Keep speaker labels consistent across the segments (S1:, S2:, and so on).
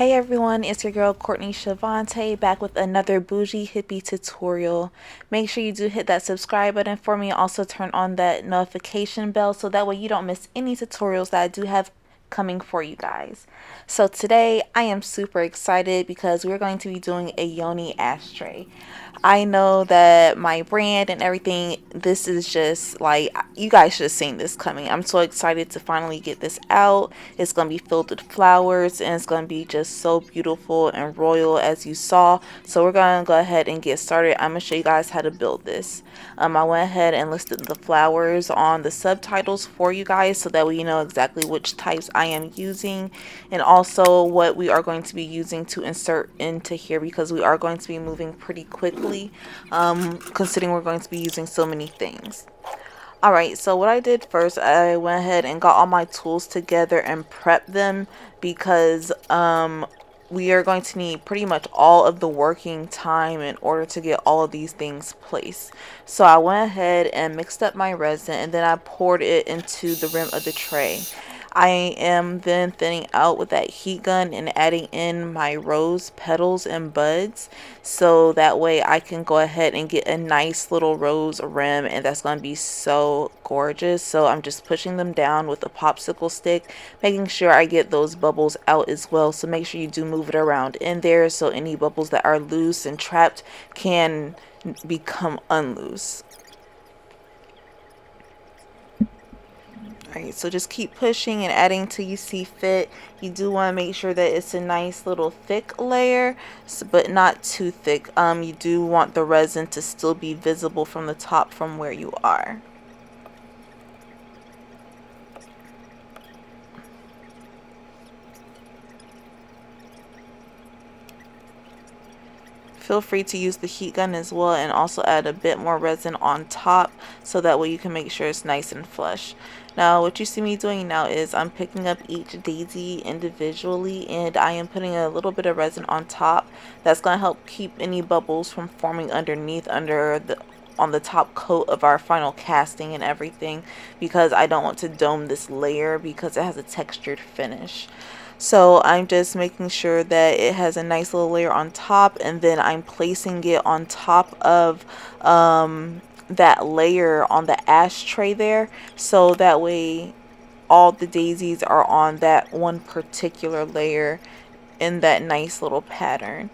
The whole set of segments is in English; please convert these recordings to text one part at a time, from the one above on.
S1: Hey everyone, it's your girl Courtney Shavante back with another Boujie Hippie tutorial. Make sure you do hit that subscribe button for me. Also turn on that notification bell so that way you don't miss any tutorials that I do have coming for you guys. So today I am super excited because we're going to be doing a Yoni ashtray. I know that my brand and everything, this is just like, you guys should have seen this coming. I'm so excited to finally get this out. It's going to be filled with flowers and it's going to be just so beautiful and royal as you saw. So we're going to go ahead and get started. I'm going to show you guys how to build this. I went ahead and listed the flowers on the subtitles for you guys so that way you know exactly which types I am using and also what we are going to be using to insert into here because we are going to be moving pretty quickly considering we're going to be using so many things. Alright, so what I did first, I went ahead and got all my tools together and prepped them because we are going to need pretty much all of the working time in order to get all of these things placed. So I went ahead and mixed up my resin and then I poured it into the rim of the tray. I am then thinning out with that heat gun and adding in my rose petals and buds so that way I can go ahead and get a nice little rose rim, and that's going to be so gorgeous. So I'm just pushing them down with a popsicle stick, making sure I get those bubbles out as well. So make sure you do move it around in there so any bubbles that are loose and trapped can become unloose. Alright, so just keep pushing and adding till you see fit. You do want to make sure that it's a nice little thick layer, but not too thick. You do want the resin to still be visible from the top from where you are. Feel free to use the heat gun as well and also add a bit more resin on top so that way you can make sure it's nice and flush. Now what you see me doing now is I'm picking up each daisy individually and I am putting a little bit of resin on top. That's going to help keep any bubbles from forming underneath on the top coat of our final casting and everything, because I don't want to dome this layer because it has a textured finish. So I'm just making sure that it has a nice little layer on top, and then I'm placing it on top of that layer on the ashtray there, so that way all the daisies are on that one particular layer in that nice little pattern.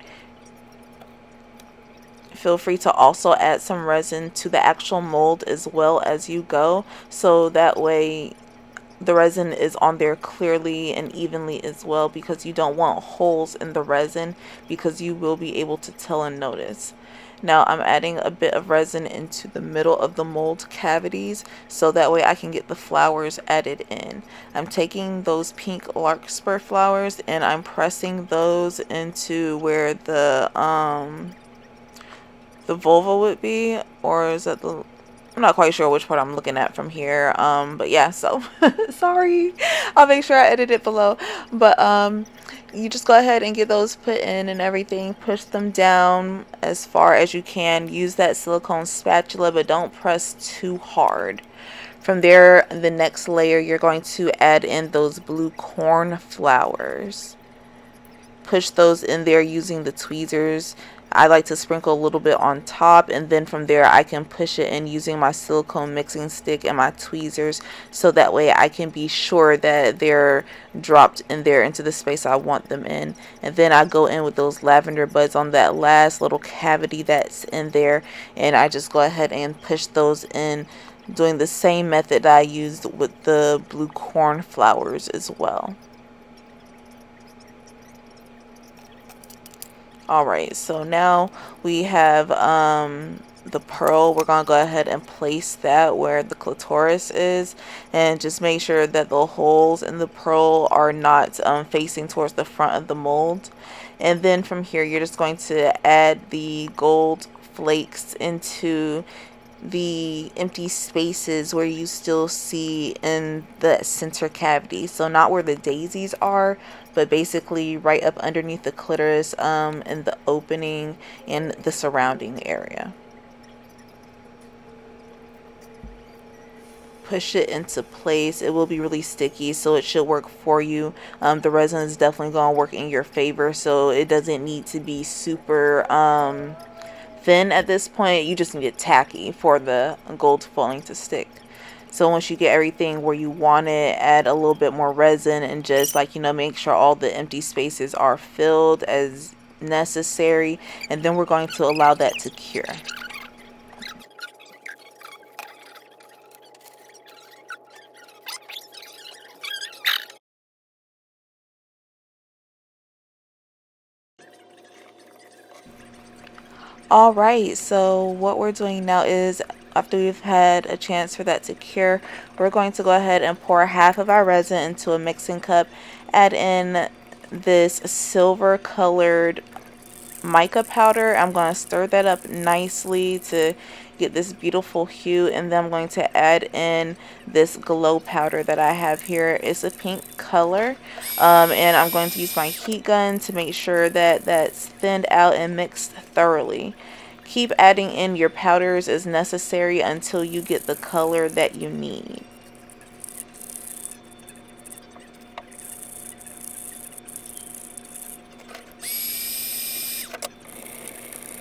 S1: Feel free to also add some resin to the actual mold as well as you go, so that way the resin is on there clearly and evenly as well, because you don't want holes in the resin because you will be able to tell and notice. Now I'm adding a bit of resin into the middle of the mold cavities so that way I can get the flowers added in. I'm taking those pink larkspur flowers and I'm pressing those into where the vulva would be, or is that the, I'm not quite sure which part I'm looking at from here, but yeah, so sorry, I'll make sure I edit it below, but you just go ahead and get those put in and everything, push them down as far as you can, use that silicone spatula, but don't press too hard. From there, the next layer, you're going to add in those blue corn flowers. Push those in there using the tweezers. I like to sprinkle a little bit on top, and then from there I can push it in using my silicone mixing stick and my tweezers so that way I can be sure that they're dropped in there into the space I want them in. And then I go in with those lavender buds on that last little cavity that's in there, and I just go ahead and push those in, doing the same method that I used with the blue corn flowers as well. Alright, so now we have the pearl. We're going to go ahead and place that where the clitoris is, and just make sure that the holes in the pearl are not facing towards the front of the mold. And then from here you're just going to add the gold flakes into the empty spaces where you still see in the center cavity. So not where the daisies are, but basically right up underneath the clitoris, and the opening and the surrounding area. push it into place, it will be really sticky, so it should work for you. The resin is definitely going to work in your favor, so it doesn't need to be super thin at this point. You just need it tacky for the gold foiling to stick. So once you get everything where you want it, add a little bit more resin and just, like, you know, make sure all the empty spaces are filled as necessary, and then we're going to allow that to cure. Alright, so what we're doing now is, after we've had a chance for that to cure, we're going to go ahead and pour half of our resin into a mixing cup, add in this silver colored mica powder. I'm going to stir that up nicely to get this beautiful hue, and then I'm going to add in this glow powder that I have here. It's a pink color, and I'm going to use my heat gun to make sure that that's thinned out and mixed thoroughly. Keep adding in your powders as necessary until you get the color that you need.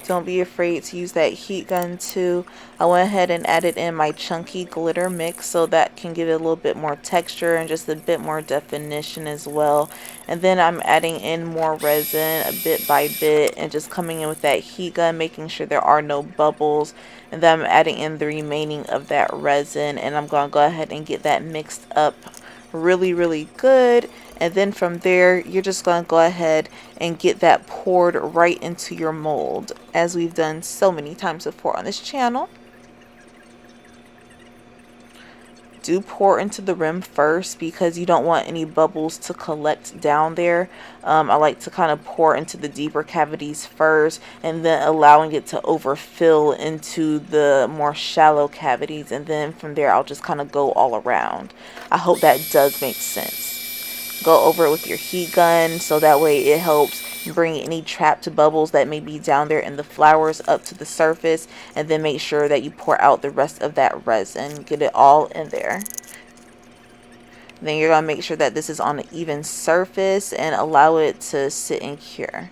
S1: Don't be afraid to use that heat gun too. I went ahead and added in my chunky glitter mix, so that can give it a little bit more texture and just a bit more definition as well. And then I'm adding in more resin a bit by bit and just coming in with that heat gun, making sure there are no bubbles. And then I'm adding in the remaining of that resin, and I'm going to go ahead and get that mixed up really good. And then from there, you're just going to go ahead and get that poured right into your mold, as we've done so many times before on this channel. Do pour into the rim first, because you don't want any bubbles to collect down there. I like to kind of pour into the deeper cavities first, and then allowing it to overfill into the more shallow cavities, and then from there I'll just kind of go all around. I hope that does make sense. Go over it with your heat gun, so that way it helps bring any trapped bubbles that may be down there in the flowers up to the surface, and then make sure that you pour out the rest of that resin. Get it all in there. Then you're going to make sure that this is on an even surface and allow it to sit and cure.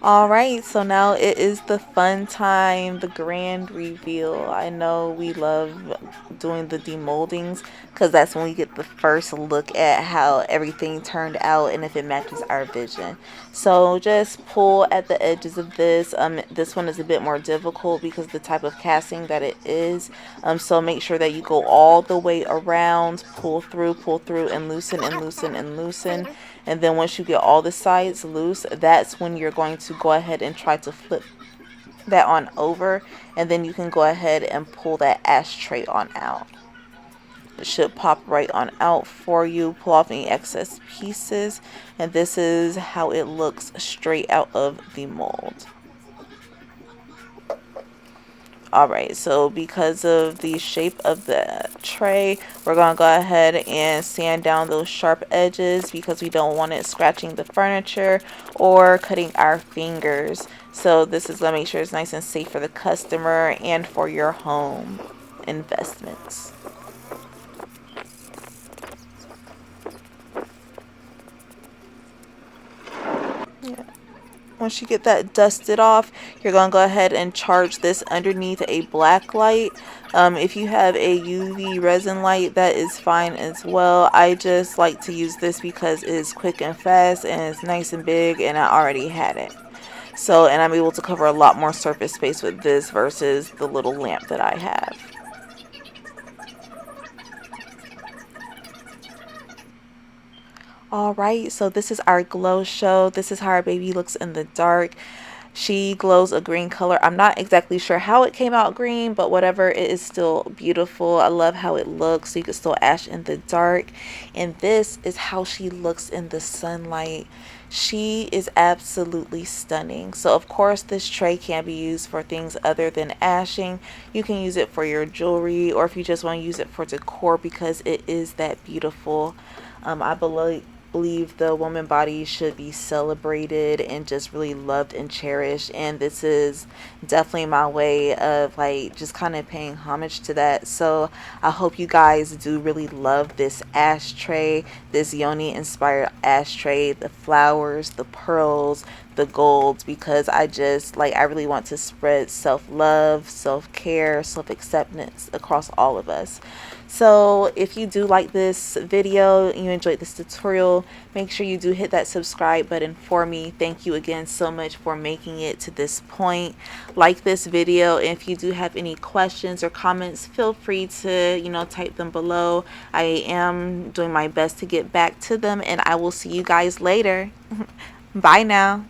S1: Alright, so now it is the fun time, the grand reveal. I know we love doing the demoldings, because that's when we get the first look at how everything turned out and if it matches our vision. So just pull at the edges of this. This one is a bit more difficult because of the type of casting that it is. So make sure that you go all the way around, pull through, and loosen and loosen and loosen. And then once you get all the sides loose, that's when you're going to go ahead and try to flip that on over, and then you can go ahead and pull that ashtray on out. It should pop right on out for you. Pull off any excess pieces, and this is how it looks straight out of the mold. Alright, so because of the shape of the tray, we're going to go ahead and sand down those sharp edges, because we don't want it scratching the furniture or cutting our fingers. So this is going to make sure it's nice and safe for the customer and for your home investments. Once you get that dusted off, you're going to go ahead and charge this underneath a black light. If you have a UV resin light, that is fine as well. I just like to use this because it is quick and fast and it's nice and big, and I already had it. So, and I'm able to cover a lot more surface space with this versus the little lamp that I have. Alright, so this is our glow show. This is how our baby looks in the dark. She glows a green color. I'm not exactly sure how it came out green, but whatever, it is still beautiful. I love how it looks. So you can still ash in the dark. And this is how she looks in the sunlight. She is absolutely stunning. So of course this tray can be used for things other than ashing. You can use it for your jewelry, or if you just want to use it for decor because it is that beautiful. I believe the woman body should be celebrated and just really loved and cherished, and this is definitely my way of like just kind of paying homage to that. So I hope you guys do really love this ashtray, this Yoni inspired ashtray, the flowers, the pearls, the gold, because I really want to spread self-love, self-care, self-acceptance across all of us. So if you do like this video, you enjoyed this tutorial, make sure you do hit that subscribe button for me. Thank you again so much for making it to this point. Like this video. If you do have any questions or comments, feel free to, type them below. I am doing my best to get back to them, and I will see you guys later. Bye now.